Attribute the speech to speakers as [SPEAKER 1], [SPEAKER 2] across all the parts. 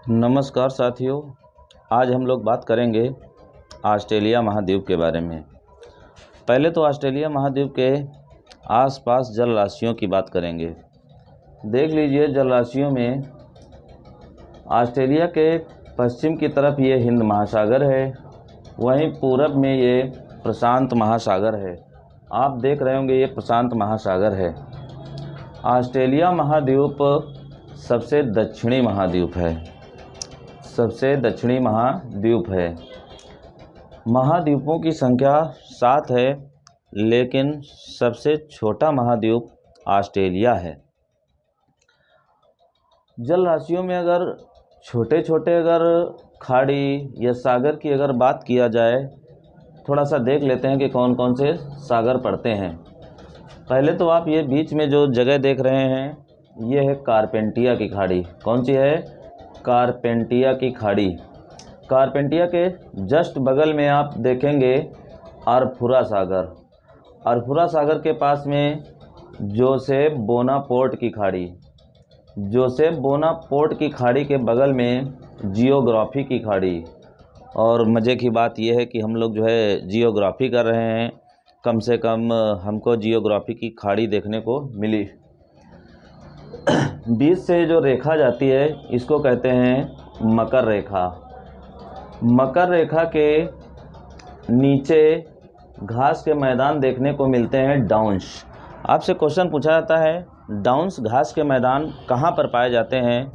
[SPEAKER 1] नमस्कार साथियों। आज हम लोग बात करेंगे ऑस्ट्रेलिया महाद्वीप के बारे में। पहले तो ऑस्ट्रेलिया महाद्वीप के आसपास जल राशियों की बात करेंगे। देख लीजिए, जल राशियों में ऑस्ट्रेलिया के पश्चिम की तरफ ये हिंद महासागर है, वहीं पूरब में ये प्रशांत महासागर है। आप देख रहे होंगे ये प्रशांत महासागर है। ऑस्ट्रेलिया महाद्वीप सबसे दक्षिणी महाद्वीप है, सबसे दक्षिणी महाद्वीप है। महाद्वीपों की संख्या 7 है, लेकिन सबसे छोटा महाद्वीप ऑस्ट्रेलिया है। जल राशियों में अगर छोटे छोटे खाड़ी या सागर की अगर बात किया जाए, थोड़ा सा देख लेते हैं कि कौन कौन से सागर पड़ते हैं। पहले तो आप ये बीच में जो जगह देख रहे हैं, ये है कारपेंटिया की खाड़ी। कौन सी है? कारपेंटिया की खाड़ी। कारपेंटिया के जस्ट बगल में आप देखेंगे अरफुरा सागर। अरफुरा सागर के पास में जोसेफ बोनापोर्ट की खाड़ी। जोसेफ बोनापोर्ट की खाड़ी के बगल में जियोग्राफी की खाड़ी। और मज़े की बात यह है कि हम लोग जो है जियोग्राफी कर रहे हैं, कम से कम हमको जियोग्राफी की खाड़ी देखने को मिली। बीच से जो रेखा जाती है, इसको कहते हैं मकर रेखा। मकर रेखा के नीचे घास के मैदान देखने को मिलते हैं, डाउन्स। आपसे क्वेश्चन पूछा जाता है, डाउन्स घास के मैदान कहाँ पर पाए जाते हैं?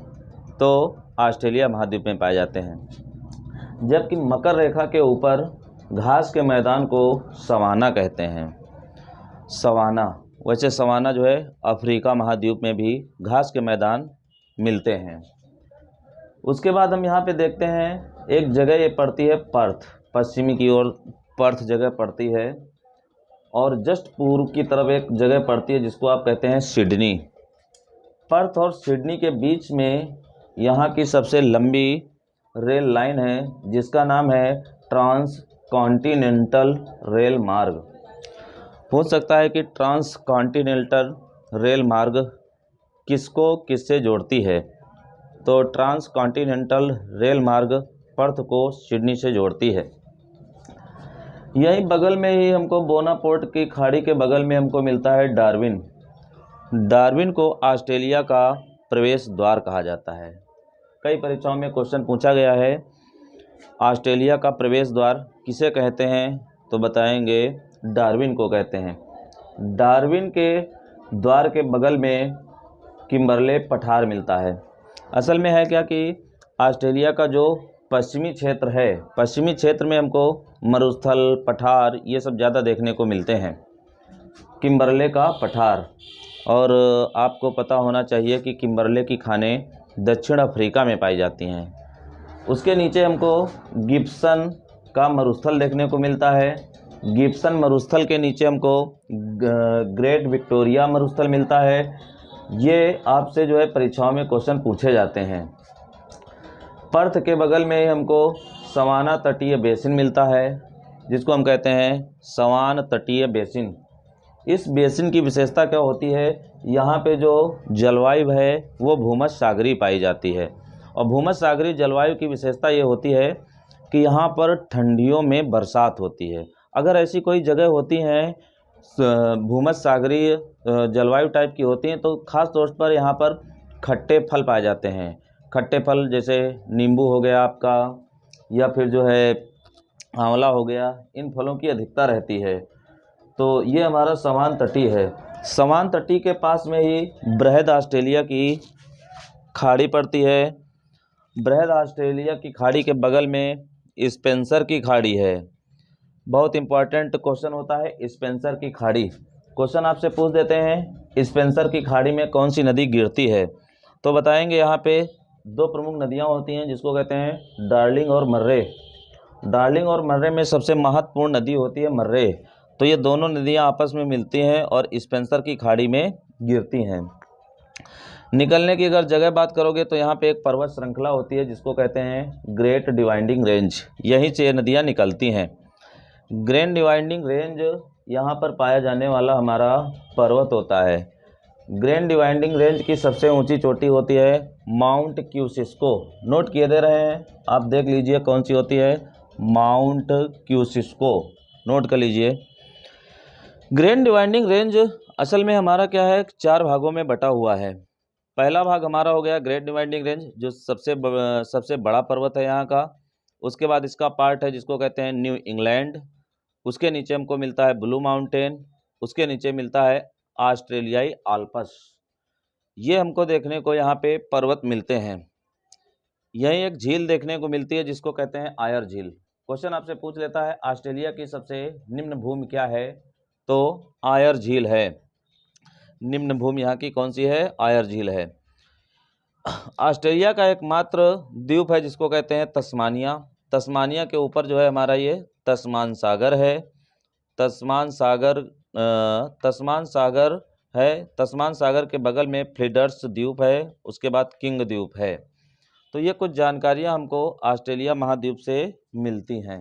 [SPEAKER 1] तो ऑस्ट्रेलिया महाद्वीप में पाए जाते हैं। जबकि मकर रेखा के ऊपर घास के मैदान को सवाना कहते हैं। सवाना, वैसे सवाना जो है अफ्रीका महाद्वीप में भी घास के मैदान मिलते हैं। उसके बाद हम यहाँ पे देखते हैं एक जगह ये पड़ती है पर्थ, पश्चिमी की ओर पर्थ जगह पड़ती है। और जस्ट पूर्व की तरफ एक जगह पड़ती है जिसको आप कहते हैं सिडनी। पर्थ और सिडनी के बीच में यहाँ की सबसे लंबी रेल लाइन है, जिसका नाम है ट्रांस कॉन्टिनेंटल रेल मार्ग। हो सकता है कि ट्रांस कॉन्टिनेंटल रेल मार्ग किसको किससे जोड़ती है? तो ट्रांस कॉन्टिनेंटल रेल मार्ग पर्थ को सिडनी से जोड़ती है। यही बगल में ही हमको बोनापोर्ट की खाड़ी के बगल में हमको मिलता है डार्विन। डार्विन को ऑस्ट्रेलिया का प्रवेश द्वार कहा जाता है। कई परीक्षाओं में क्वेश्चन पूछा गया है, ऑस्ट्रेलिया का प्रवेश द्वार किसे कहते हैं? तो बताएंगे डार्विन को कहते हैं। डार्विन के द्वार के बगल में किम्बरले पठार मिलता है। असल में है क्या कि ऑस्ट्रेलिया का जो पश्चिमी क्षेत्र है, पश्चिमी क्षेत्र में हमको मरुस्थल, पठार ये सब ज़्यादा देखने को मिलते हैं, किम्बरले का पठार। और आपको पता होना चाहिए कि किम्बरले की खानें दक्षिण अफ्रीका में पाई जाती हैं। उसके नीचे हमको गिब्सन का मरुस्थल देखने को मिलता है। गिब्सन मरुस्थल के नीचे हमको ग्रेट विक्टोरिया मरुस्थल मिलता है। ये आपसे जो है परीक्षाओं में क्वेश्चन पूछे जाते हैं। पर्थ के बगल में हमको सवाना तटीय बेसिन मिलता है, जिसको हम कहते हैं सवान तटीय बेसिन। इस बेसिन की विशेषता क्या होती है? यहाँ पे जो जलवायु है वो भूमध्य सागरीय पाई जाती है। और भूमध्य सागरीय जलवायु की विशेषता ये होती है कि यहाँ पर ठंडियों में बरसात होती है। अगर ऐसी कोई जगह होती हैं भूमध्य सागरीय जलवायु टाइप की होती हैं, तो ख़ास तौर पर यहाँ पर खट्टे फल पाए जाते हैं। खट्टे फल जैसे नींबू हो गया आपका, या फिर जो है आंवला हो गया, इन फलों की अधिकता रहती है। तो ये हमारा सवान तटी है। सवान तटी के पास में ही बृहद ऑस्ट्रेलिया की खाड़ी पड़ती है। बृहद ऑस्ट्रेलिया की खाड़ी के बगल में स्पेंसर की खाड़ी है। बहुत इंपॉर्टेंट क्वेश्चन होता है स्पेंसर की खाड़ी। क्वेश्चन आपसे पूछ देते हैं, स्पेंसर की खाड़ी में कौन सी नदी गिरती है? तो बताएंगे यहाँ पे दो प्रमुख नदियाँ होती हैं, जिसको कहते हैं डार्लिंग और मर्रे। डार्लिंग और मर्रे में सबसे महत्वपूर्ण नदी होती है मर्रे। तो ये दोनों नदियाँ आपस में मिलती हैं और स्पेंसर की खाड़ी में गिरती हैं। निकलने की अगर जगह बात करोगे तो यहाँ पे एक पर्वत श्रृंखला होती है, जिसको कहते हैं ग्रेट डिवाइडिंग रेंज। यहीं से ये नदियाँ निकलती हैं। ग्रेट डिवाइडिंग रेंज यहाँ पर पाया जाने वाला हमारा पर्वत होता है। ग्रैंड डिवाइडिंग रेंज की सबसे ऊंची चोटी होती है माउंट क्यूसिस्को। नोट किए दे रहे हैं, आप देख लीजिए कौन सी होती है, माउंट क्यूसिस्को, नोट कर लीजिए। ग्रैंड डिवाइडिंग रेंज असल में हमारा क्या है, 4 भागों में बटा हुआ है। पहला भाग हमारा हो गया ग्रेट डिवाइडिंग रेंज, जो सबसे बड़ा पर्वत है यहाँ का। उसके बाद इसका पार्ट है जिसको कहते हैं न्यू इंग्लैंड। उसके नीचे हमको मिलता है ब्लू माउंटेन। उसके नीचे मिलता है ऑस्ट्रेलियाई आल्प्स। ये हमको देखने को यहाँ पे पर्वत मिलते हैं। यहीं एक झील देखने को मिलती है जिसको कहते हैं आयर झील। क्वेश्चन आपसे पूछ लेता है ऑस्ट्रेलिया की सबसे निम्न भूमि क्या है, तो आयर झील है। निम्न भूमि यहाँ की कौन सी है, आयर झील है। ऑस्ट्रेलिया का एकमात्र द्वीप है जिसको कहते हैं तस्मानिया। तस्मानिया के ऊपर जो है हमारा ये तस्मान सागर है। तस्मान सागर है। तस्मान सागर के बगल में फ्लिडर्स द्वीप है, उसके बाद किंग द्वीप है। तो ये कुछ जानकारियाँ हमको ऑस्ट्रेलिया महाद्वीप से मिलती हैं।